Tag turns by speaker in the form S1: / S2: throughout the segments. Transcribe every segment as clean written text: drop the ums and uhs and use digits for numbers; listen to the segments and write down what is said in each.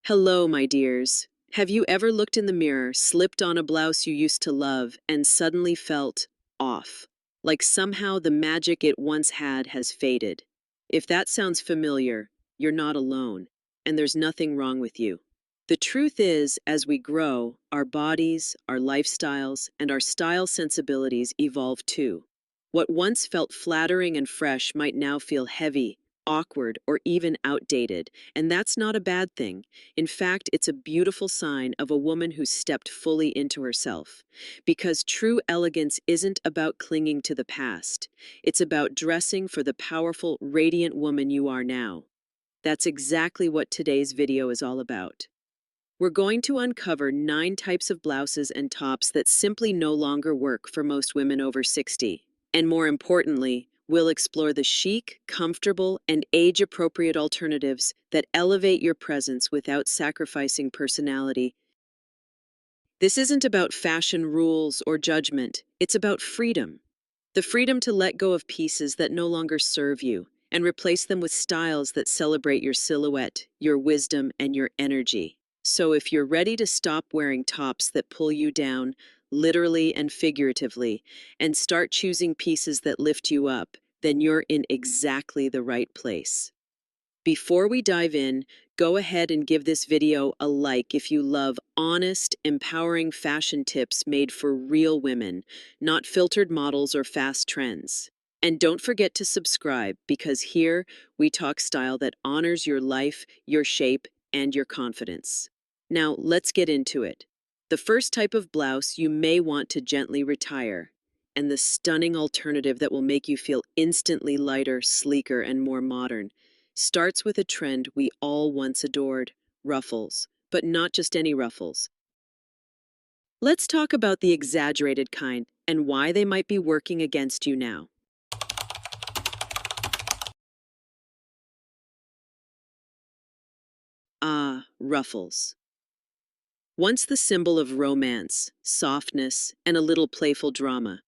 S1: Hello, my dears. Have you ever looked in the mirror, slipped on a blouse you used to love, and suddenly felt off? Like somehow the magic it once had has faded. If that sounds familiar, you're not alone, and there's nothing wrong with you. The truth is, as we grow, our bodies, our lifestyles, and our style sensibilities evolve too. What once felt flattering and fresh might now feel heavy, awkward, or even outdated, and that's not a bad thing. In fact, it's a beautiful sign of a woman who's stepped fully into herself. Because true elegance isn't about clinging to the past, it's about dressing for the powerful, radiant woman you are now. That's exactly what today's video is all about. We're going to uncover 9 types of blouses and tops that simply no longer work for most women over 60. And more importantly, we'll explore the chic, comfortable, and age-appropriate alternatives that elevate your presence without sacrificing personality. This isn't about fashion rules or judgment, it's about freedom. The freedom to let go of pieces that no longer serve you and replace them with styles that celebrate your silhouette, your wisdom, and your energy. So if you're ready to stop wearing tops that pull you down, literally and figuratively, and start choosing pieces that lift you up, then you're in exactly the right place. Before we dive in, go ahead and give this video a like if you love honest, empowering fashion tips made for real women, not filtered models or fast trends. And don't forget to subscribe because here we talk style that honors your life, your shape, and your confidence. Now, let's get into it. The first type of blouse you may want to gently retire, and the stunning alternative that will make you feel instantly lighter, sleeker, and more modern starts with a trend we all once adored, ruffles, but not just any ruffles. Let's talk about the exaggerated kind and why they might be working against you now. Ah, ruffles. Once the symbol of romance, softness, and a little playful drama,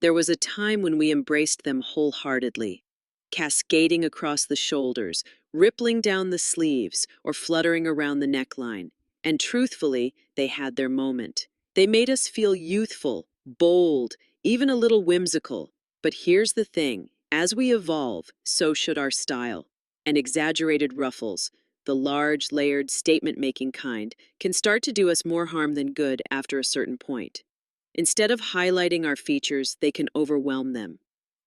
S1: there was a time when we embraced them wholeheartedly, cascading across the shoulders, rippling down the sleeves, or fluttering around the neckline. And truthfully, they had their moment. They made us feel youthful, bold, even a little whimsical. But here's the thing, as we evolve, so should our style. And exaggerated ruffles, the large, layered, statement-making kind, can start to do us more harm than good after a certain point. Instead of highlighting our features, they can overwhelm them.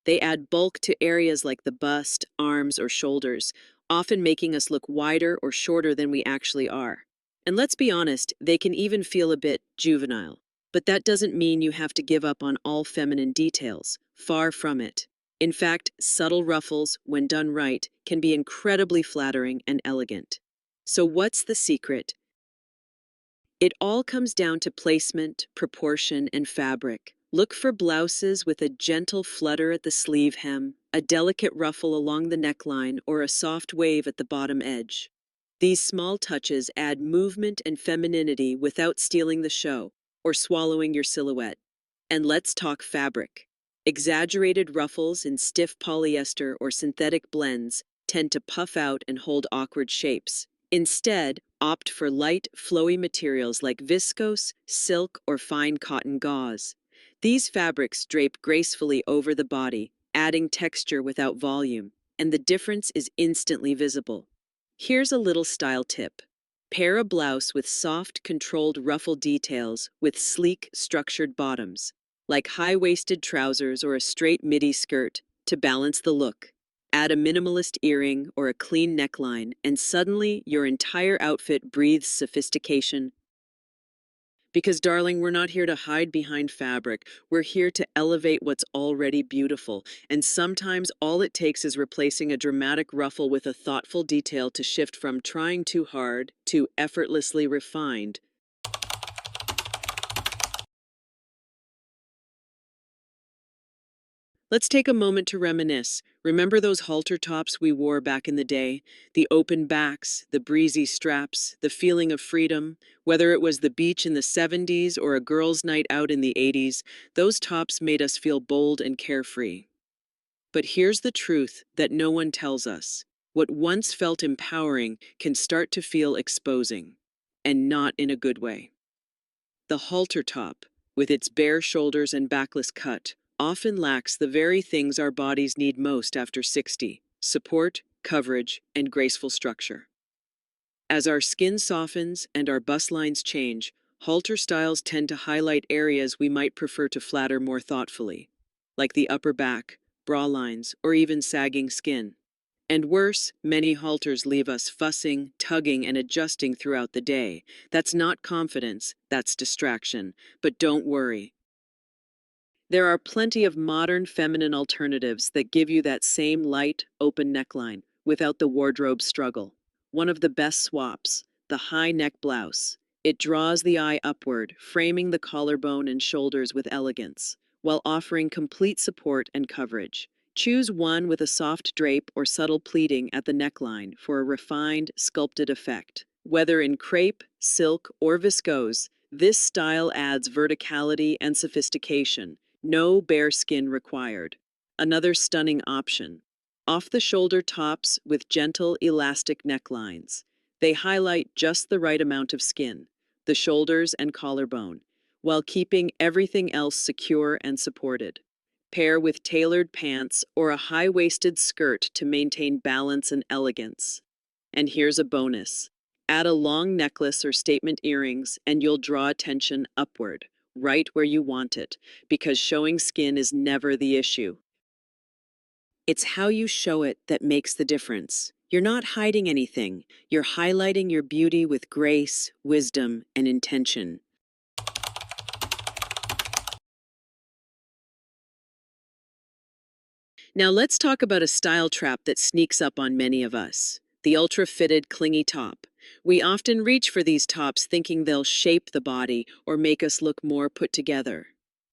S1: They add bulk to areas like the bust, arms, or shoulders, often making us look wider or shorter than we actually are. And let's be honest, they can even feel a bit juvenile. But that doesn't mean you have to give up on all feminine details. Far from it. In fact, subtle ruffles, when done right, can be incredibly flattering and elegant. So what's the secret? It all comes down to placement, proportion, and fabric. Look for blouses with a gentle flutter at the sleeve hem, a delicate ruffle along the neckline, or a soft wave at the bottom edge. These small touches add movement and femininity without stealing the show or swallowing your silhouette. And let's talk fabric. Exaggerated ruffles in stiff polyester or synthetic blends tend to puff out and hold awkward shapes. Instead, opt for light, flowy materials like viscose, silk, or fine cotton gauze. These fabrics drape gracefully over the body, adding texture without volume, and the difference is instantly visible. Here's a little style tip. Pair a blouse with soft, controlled ruffle details with sleek, structured bottoms, like high-waisted trousers or a straight midi skirt, to balance the look. Add a minimalist earring or a clean neckline, and suddenly your entire outfit breathes sophistication. Because, darling, we're not here to hide behind fabric. We're here to elevate what's already beautiful. And sometimes all it takes is replacing a dramatic ruffle with a thoughtful detail to shift from trying too hard to effortlessly refined. Let's take a moment to reminisce. Remember those halter tops we wore back in the day? The open backs, the breezy straps, the feeling of freedom. Whether it was the beach in the 70s or a girls' night out in the 80s, those tops made us feel bold and carefree. But here's the truth that no one tells us. What once felt empowering can start to feel exposing, and not in a good way. The halter top, with its bare shoulders and backless cut, often lacks the very things our bodies need most after 60: support, coverage, and graceful structure. As our skin softens and our bust lines change, halter styles tend to highlight areas we might prefer to flatter more thoughtfully, like the upper back, bra lines, or even sagging skin. And worse, many halters leave us fussing, tugging, and adjusting throughout the day. That's not confidence, that's distraction. But don't worry. There are plenty of modern feminine alternatives that give you that same light, open neckline without the wardrobe struggle. One of the best swaps, the high neck blouse. It draws the eye upward, framing the collarbone and shoulders with elegance, while offering complete support and coverage. Choose one with a soft drape or subtle pleating at the neckline for a refined, sculpted effect. Whether in crepe, silk, or viscose, this style adds verticality and sophistication. No bare skin required. Another stunning option. Off-the-shoulder tops with gentle, elastic necklines. They highlight just the right amount of skin, the shoulders and collarbone, while keeping everything else secure and supported. Pair with tailored pants or a high-waisted skirt to maintain balance and elegance. And here's a bonus. Add a long necklace or statement earrings and you'll draw attention upward, right where you want it, because showing skin is never the issue. It's how you show it that makes the difference. You're not hiding anything. You're highlighting your beauty with grace, wisdom, and intention. Now let's talk about a style trap that sneaks up on many of us: the ultra-fitted, clingy top. We often reach for these tops thinking they'll shape the body or make us look more put together.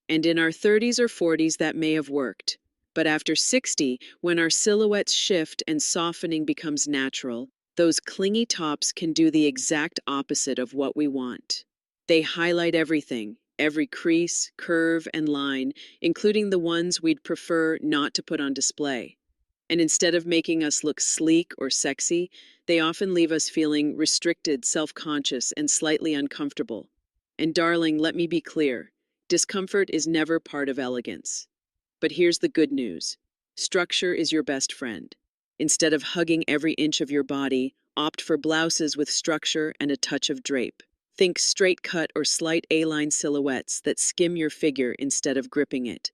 S1: And in our 30s or 40s, that may have worked. But after 60, when our silhouettes shift and softening becomes natural, those clingy tops can do the exact opposite of what we want. They highlight everything, every crease, curve, and line, including the ones we'd prefer not to put on display. And instead of making us look sleek or sexy, they often leave us feeling restricted, self-conscious, and slightly uncomfortable. And darling, let me be clear. Discomfort is never part of elegance. But here's the good news. Structure is your best friend. Instead of hugging every inch of your body, opt for blouses with structure and a touch of drape. Think straight cut or slight A-line silhouettes that skim your figure instead of gripping it.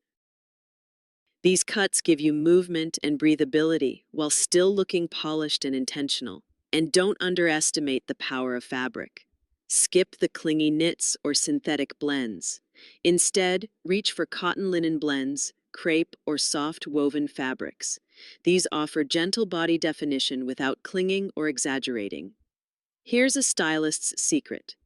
S1: These cuts give you movement and breathability while still looking polished and intentional. And don't underestimate the power of fabric. Skip the clingy knits or synthetic blends. Instead, reach for cotton linen blends, crepe, or soft woven fabrics. These offer gentle body definition without clinging or exaggerating. Here's a stylist's secret.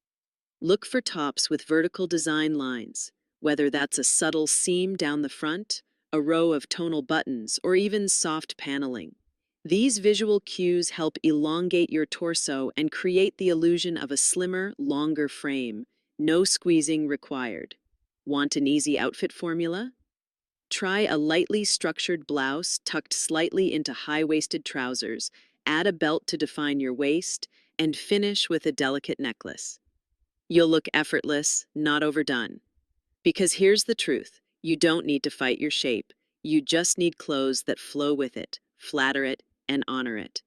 S1: Look for tops with vertical design lines, whether that's a subtle seam down the front, a row of tonal buttons, or even soft paneling. These visual cues help elongate your torso and create the illusion of a slimmer, longer frame. No squeezing required. Want an easy outfit formula? Try a lightly structured blouse tucked slightly into high-waisted trousers, add a belt to define your waist, and finish with a delicate necklace. You'll look effortless, not overdone. Because here's the truth, you don't need to fight your shape. You just need clothes that flow with it, flatter it, and honor it.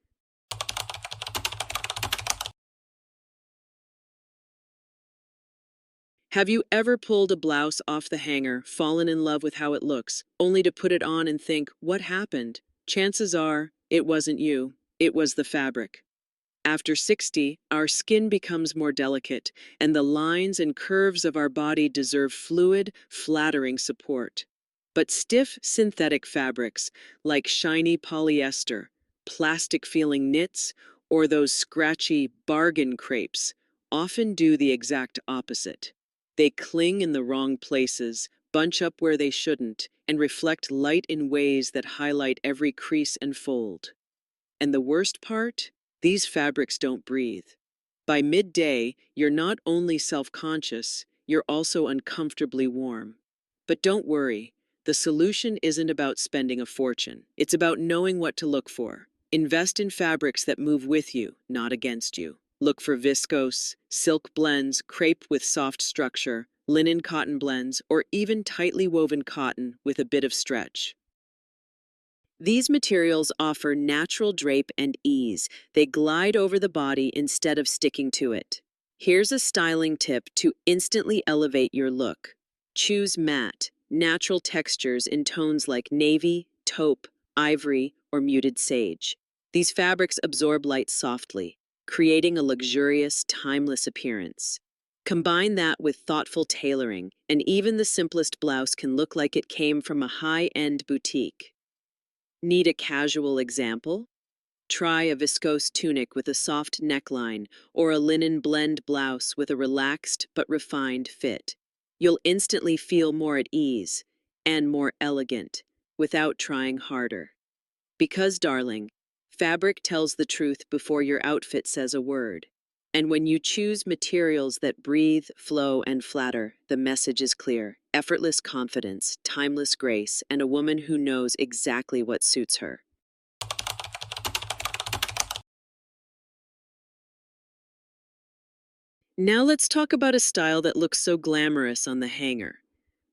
S1: Have you ever pulled a blouse off the hanger, fallen in love with how it looks, only to put it on and think, what happened? Chances are, it wasn't you, it was the fabric. After 60, our skin becomes more delicate, and the lines and curves of our body deserve fluid, flattering support. But stiff synthetic fabrics, like shiny polyester, plastic-feeling knits, or those scratchy bargain crepes, often do the exact opposite. They cling in the wrong places, bunch up where they shouldn't, and reflect light in ways that highlight every crease and fold. And the worst part? These fabrics don't breathe. By midday, you're not only self-conscious, you're also uncomfortably warm. But don't worry, the solution isn't about spending a fortune. It's about knowing what to look for. Invest in fabrics that move with you, not against you. Look for viscose, silk blends, crepe with soft structure, linen cotton blends, or even tightly woven cotton with a bit of stretch. These materials offer natural drape and ease. They glide over the body instead of sticking to it. Here's a styling tip to instantly elevate your look. Choose matte, natural textures in tones like navy, taupe, ivory, or muted sage. These fabrics absorb light softly, creating a luxurious, timeless appearance. Combine that with thoughtful tailoring, and even the simplest blouse can look like it came from a high-end boutique. Need a casual example? Try a viscose tunic with a soft neckline or a linen blend blouse with a relaxed but refined fit. You'll instantly feel more at ease and more elegant without trying harder. Because, darling, fabric tells the truth before your outfit says a word. And when you choose materials that breathe, flow, and flatter, the message is clear: effortless confidence, timeless grace, and a woman who knows exactly what suits her. Now let's talk about a style that looks so glamorous on the hanger,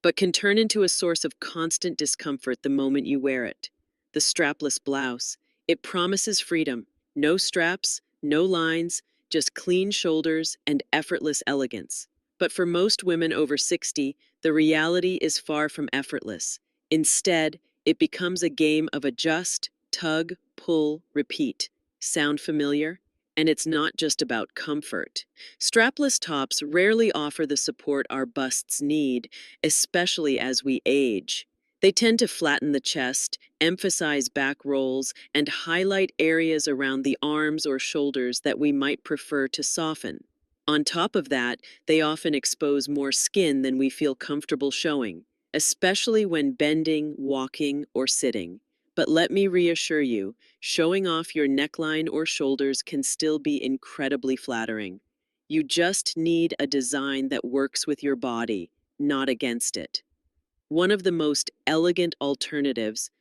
S1: but can turn into a source of constant discomfort the moment you wear it. The strapless blouse. It promises freedom. No straps, no lines, just clean shoulders and effortless elegance. But for most women over 60, the reality is far from effortless. Instead, it becomes a game of adjust, tug, pull, repeat. Sound familiar? And it's not just about comfort. Strapless tops rarely offer the support our busts need, especially as we age. They tend to flatten the chest, emphasize back rolls, and highlight areas around the arms or shoulders that we might prefer to soften. On top of that, they often expose more skin than we feel comfortable showing, especially when bending, walking, or sitting. But let me reassure you, showing off your neckline or shoulders can still be incredibly flattering. You just need a design that works with your body, not against it. One of the most elegant alternatives,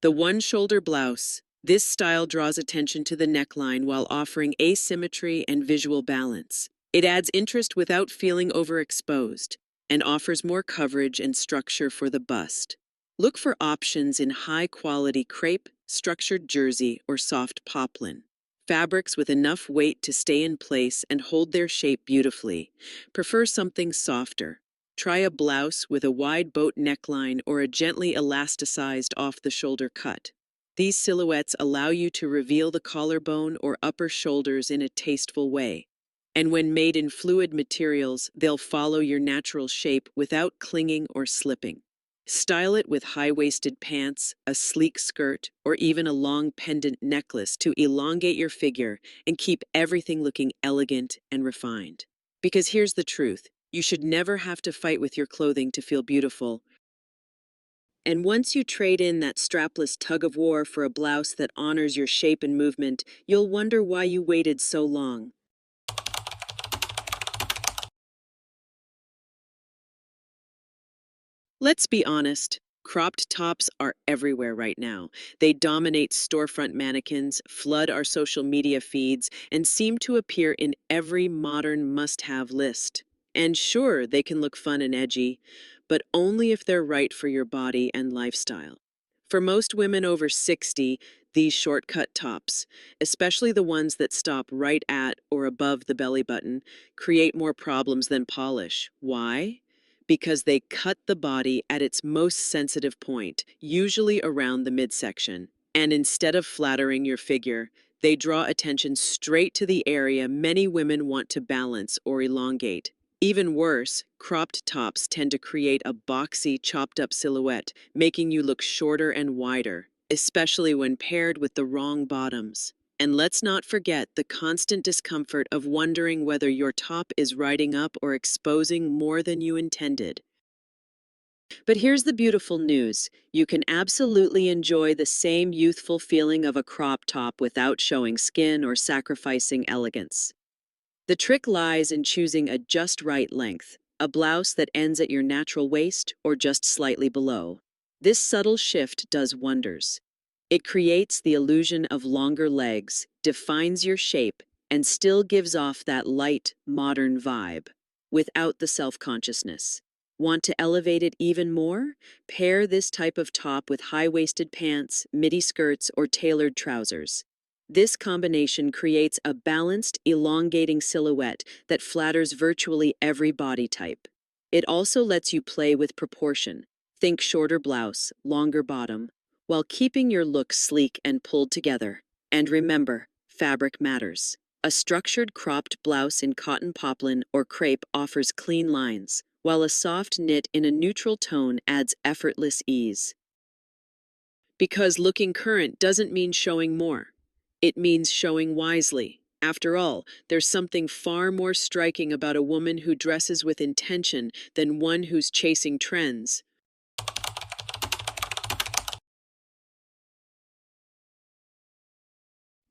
S1: the one-shoulder blouse. This style draws attention to the neckline while offering asymmetry and visual balance. It adds interest without feeling overexposed and offers more coverage and structure for the bust. Look for options in high-quality crepe, structured jersey, or soft poplin. Fabrics with enough weight to stay in place and hold their shape beautifully. Prefer something softer. Try a blouse with a wide boat neckline or a gently elasticized off-the-shoulder cut. These silhouettes allow you to reveal the collarbone or upper shoulders in a tasteful way. And when made in fluid materials, they'll follow your natural shape without clinging or slipping. Style it with high-waisted pants, a sleek skirt, or even a long pendant necklace to elongate your figure and keep everything looking elegant and refined. Because here's the truth: you should never have to fight with your clothing to feel beautiful. And once you trade in that strapless tug of war for a blouse that honors your shape and movement, you'll wonder why you waited so long. Let's be honest, cropped tops are everywhere right now. They dominate storefront mannequins, flood our social media feeds, and seem to appear in every modern must-have list. And sure, they can look fun and edgy, but only if they're right for your body and lifestyle. For most women over 60, these shortcut tops, especially the ones that stop right at or above the belly button, create more problems than polish. Why? Because they cut the body at its most sensitive point, usually around the midsection. And instead of flattering your figure, they draw attention straight to the area many women want to balance or elongate. Even worse, cropped tops tend to create a boxy, chopped-up silhouette, making you look shorter and wider, especially when paired with the wrong bottoms. And let's not forget the constant discomfort of wondering whether your top is riding up or exposing more than you intended. But here's the beautiful news: you can absolutely enjoy the same youthful feeling of a crop top without showing skin or sacrificing elegance. The trick lies in choosing a just right length, a blouse that ends at your natural waist or just slightly below. This subtle shift does wonders. It creates the illusion of longer legs, defines your shape, and still gives off that light, modern vibe, without the self-consciousness. Want to elevate it even more? Pair this type of top with high-waisted pants, midi skirts, or tailored trousers. This combination creates a balanced, elongating silhouette that flatters virtually every body type. It also lets you play with proportion. Think shorter blouse, longer bottom, while keeping your look sleek and pulled together. And remember, fabric matters. A structured cropped blouse in cotton poplin or crepe offers clean lines, while a soft knit in a neutral tone adds effortless ease. Because looking current doesn't mean showing more. It means showing wisely. After all, there's something far more striking about a woman who dresses with intention than one who's chasing trends.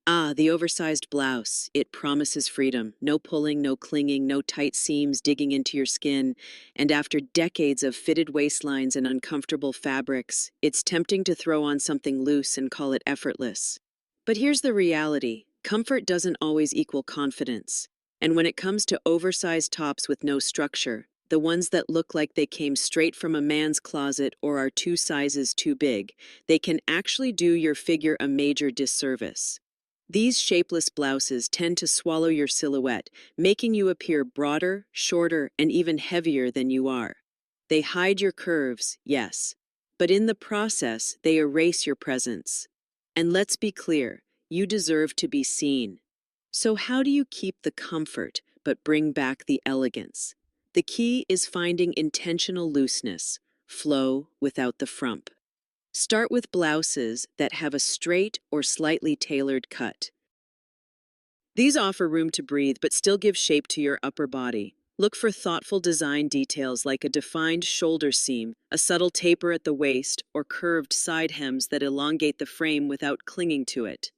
S1: Ah, the oversized blouse. It promises freedom. No pulling, no clinging, no tight seams digging into your skin. And after decades of fitted waistlines and uncomfortable fabrics, it's tempting to throw on something loose and call it effortless. But here's the reality. Comfort doesn't always equal confidence. And when it comes to oversized tops with no structure, the ones that look like they came straight from a man's closet or are 2 sizes too big, they can actually do your figure a major disservice. These shapeless blouses tend to swallow your silhouette, making you appear broader, shorter, and even heavier than you are. They hide your curves, yes, but in the process, they erase your presence. And let's be clear, you deserve to be seen. So how do you keep the comfort but bring back the elegance? The key is finding intentional looseness, flow without the frump. Start with blouses that have a straight or slightly tailored cut. These offer room to breathe but still give shape to your upper body. Look for thoughtful design details like a defined shoulder seam, a subtle taper at the waist, or curved side hems that elongate the frame without clinging to it.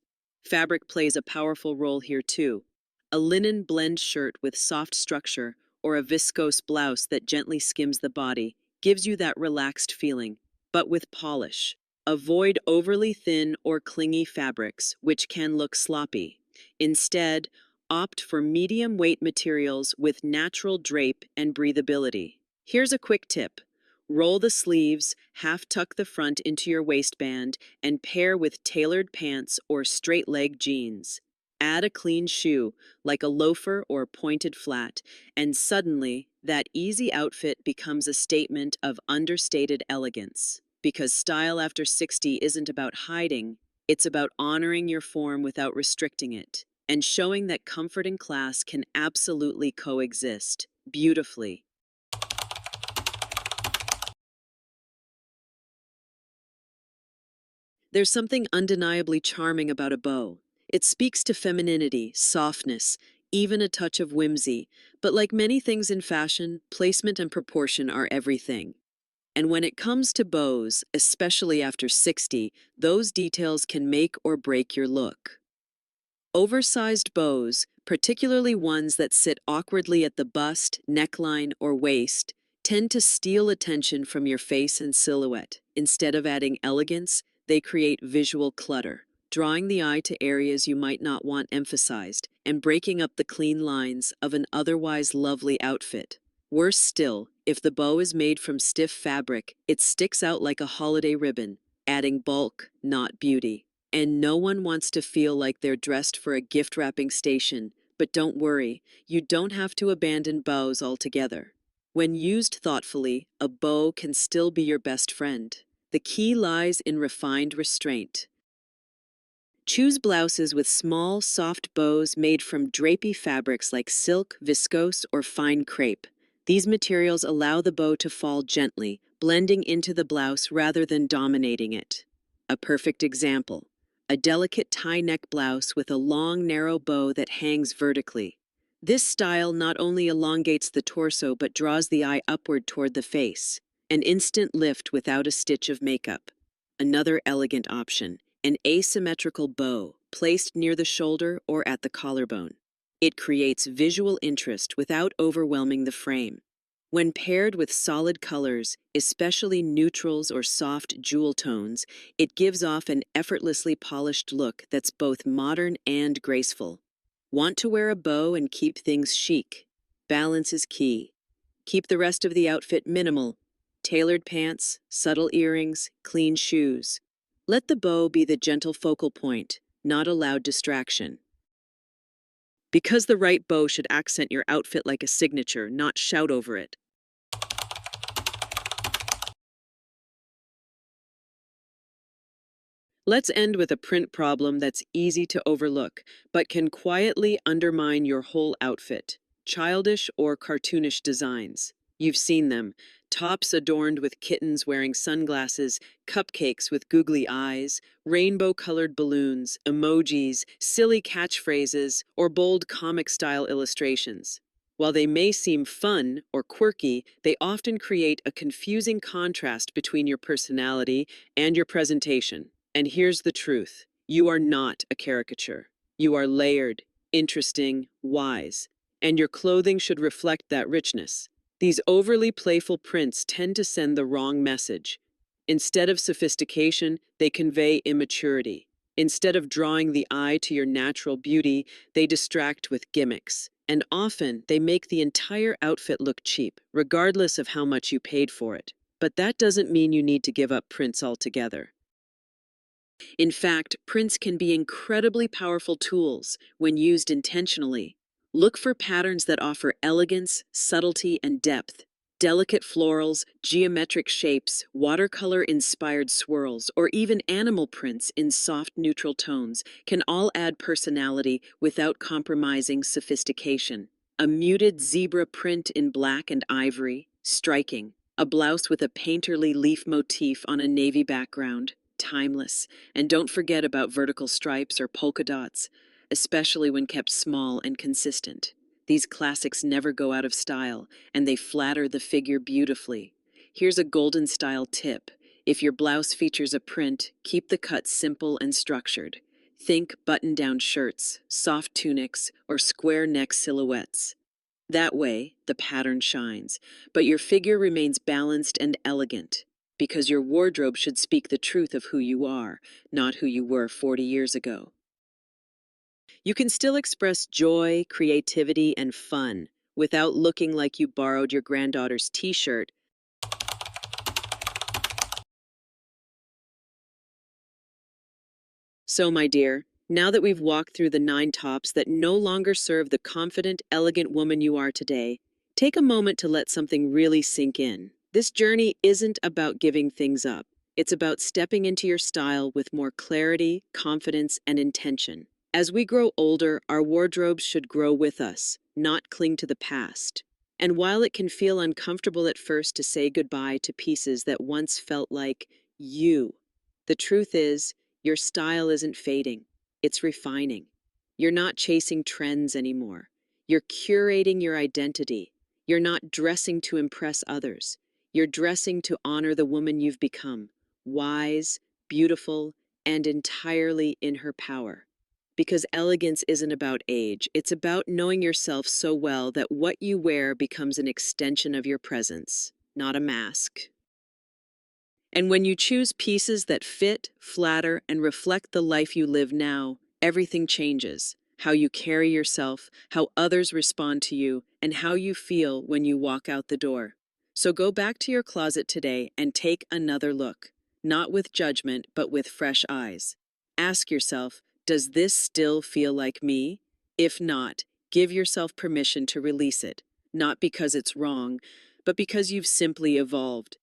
S1: Fabric plays a powerful role here too. A linen blend shirt with soft structure or a viscose blouse that gently skims the body gives you that relaxed feeling, but with polish. Avoid overly thin or clingy fabrics, which can look sloppy. Instead, opt for medium weight materials with natural drape and breathability. Here's a quick tip. Roll the sleeves, half tuck the front into your waistband, and pair with tailored pants or straight leg jeans. Add a clean shoe, like a loafer or pointed flat, and suddenly, that easy outfit becomes a statement of understated elegance. Because style after 60 isn't about hiding, it's about honoring your form without restricting it, and showing that comfort and class can absolutely coexist, beautifully. There's something undeniably charming about a bow. It speaks to femininity, softness, even a touch of whimsy, but like many things in fashion, placement and proportion are everything. And when it comes to bows, especially after 60, those details can make or break your look. Oversized bows, particularly ones that sit awkwardly at the bust, neckline, or waist, tend to steal attention from your face and silhouette. Instead of adding elegance, they create visual clutter, drawing the eye to areas you might not want emphasized and breaking up the clean lines of an otherwise lovely outfit. Worse still, if the bow is made from stiff fabric, it sticks out like a holiday ribbon, adding bulk, not beauty. And no one wants to feel like they're dressed for a gift wrapping station, but don't worry, you don't have to abandon bows altogether. When used thoughtfully, a bow can still be your best friend. The key lies in refined restraint. Choose blouses with small, soft bows made from drapey fabrics like silk, viscose, or fine crepe. These materials allow the bow to fall gently, blending into the blouse rather than dominating it. A perfect example: a delicate tie-neck blouse with a long, narrow bow that hangs vertically. This style not only elongates the torso but draws the eye upward toward the face, an instant lift without a stitch of makeup. Another elegant option: an asymmetrical bow placed near the shoulder or at the collarbone. It creates visual interest without overwhelming the frame. When paired with solid colors, especially neutrals or soft jewel tones, it gives off an effortlessly polished look that's both modern and graceful. Want to wear a bow and keep things chic? Balance is key. Keep the rest of the outfit minimal. Tailored pants, subtle earrings, clean shoes. Let the bow be the gentle focal point, not a loud distraction. Because the right bow should accent your outfit like a signature, not shout over it. Let's end with a print problem that's easy to overlook, but can quietly undermine your whole outfit. Childish or cartoonish designs. You've seen them. Tops adorned with kittens wearing sunglasses, cupcakes with googly eyes, rainbow-colored balloons, emojis, silly catchphrases, or bold comic-style illustrations. While they may seem fun or quirky, they often create a confusing contrast between your personality and your presentation. And here's the truth. You are not a caricature. You are layered, interesting, wise. And your clothing should reflect that richness. These overly playful prints tend to send the wrong message. Instead of sophistication, they convey immaturity. Instead of drawing the eye to your natural beauty, they distract with gimmicks. And often, they make the entire outfit look cheap, regardless of how much you paid for it. But that doesn't mean you need to give up prints altogether. In fact, prints can be incredibly powerful tools when used intentionally. Look for patterns that offer elegance, subtlety, and depth. Delicate florals, geometric shapes, watercolor-inspired swirls, or even animal prints in soft neutral tones can all add personality without compromising sophistication. A muted zebra print in black and ivory, striking. A blouse with a painterly leaf motif on a navy background, timeless. And don't forget about vertical stripes or polka dots, especially when kept small and consistent. These classics never go out of style, and they flatter the figure beautifully. Here's a golden style tip. If your blouse features a print, keep the cut simple and structured. Think button-down shirts, soft tunics, or square neck silhouettes. That way, the pattern shines, but your figure remains balanced and elegant, because your wardrobe should speak the truth of who you are, not who you were 40 years ago. You can still express joy, creativity, and fun without looking like you borrowed your granddaughter's t-shirt. So, my dear, now that we've walked through the 9 tops that no longer serve the confident, elegant woman you are today, take a moment to let something really sink in. This journey isn't about giving things up. It's about stepping into your style with more clarity, confidence, and intention. As we grow older, our wardrobes should grow with us, not cling to the past. And while it can feel uncomfortable at first to say goodbye to pieces that once felt like you, the truth is, your style isn't fading, it's refining. You're not chasing trends anymore. You're curating your identity. You're not dressing to impress others. You're dressing to honor the woman you've become, wise, beautiful, and entirely in her power. Because elegance isn't about age, it's about knowing yourself so well that what you wear becomes an extension of your presence, not a mask. And when you choose pieces that fit, flatter, and reflect the life you live now, everything changes. How you carry yourself, how others respond to you, and how you feel when you walk out the door. So go back to your closet today and take another look, not with judgment, but with fresh eyes. Ask yourself, does this still feel like me? If not, give yourself permission to release it, not because it's wrong, but because you've simply evolved.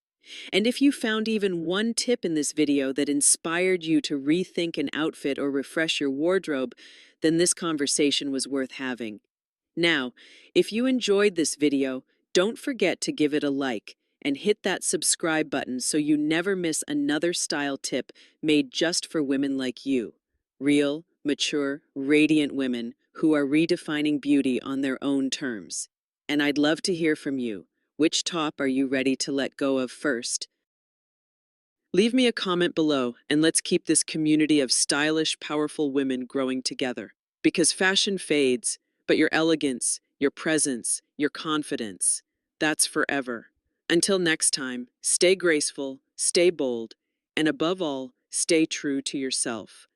S1: And if you found even one tip in this video that inspired you to rethink an outfit or refresh your wardrobe, then this conversation was worth having. Now, if you enjoyed this video, don't forget to give it a like and hit that subscribe button so you never miss another style tip made just for women like you. Real, mature, radiant women who are redefining beauty on their own terms. And I'd love to hear from you. Which top are you ready to let go of first? Leave me a comment below and let's keep this community of stylish, powerful women growing together. Because fashion fades, but your elegance, your presence, your confidence, That's forever. Until next time, stay graceful, stay bold, and above all, stay true to yourself.